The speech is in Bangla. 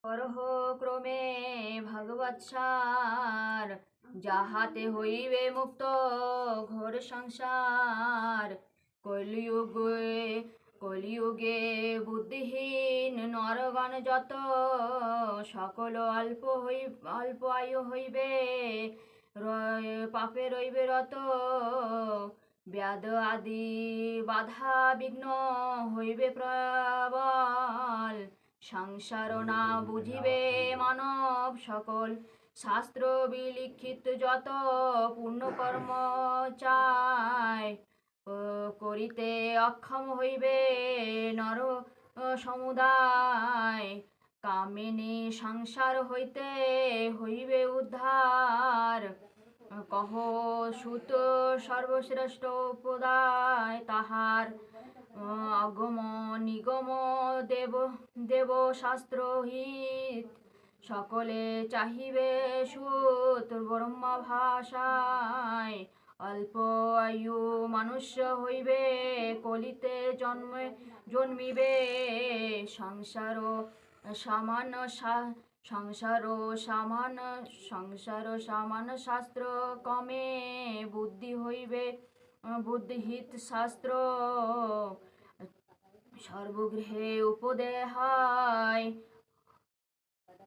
করহ ক্রমে ভগবৎসার, যাহাতে হইবে মুক্ত ঘোর সংসার। কলিযুগে কলিযুগে বুদ্ধিহীন নরগণ যত, সকল অল্প আয়ু হইবে পাপে রইবে রত। ব্যাধ আদি বাধা বিঘ্ন হইবে প্রবল, সংসার না বুঝিবে মানব সকল। শাস্ত্র বিলিখিত যত পুণ্যকর্ম চায়, করিতে অক্ষম হইবে নর সমুদায়। কামিনী সংসার হইতে হইবে উদ্ধার, কহ সুত সর্বশ্রেষ্ঠ উপায় তাহার। অগম নিগম দেব শাস্ত্র হিত, সকলে চাহিবে সুত ব্রহ্ম ভাষায়। অল্প আয়ু মনুষ্য হইবে কলিতে জন্মিবে, সংসার সামান শাস্ত্র কমে বুদ্ধি হইবে বুদ্ধিহিত শাস্ত্র। সর্বগৃহে উপদেয় হয়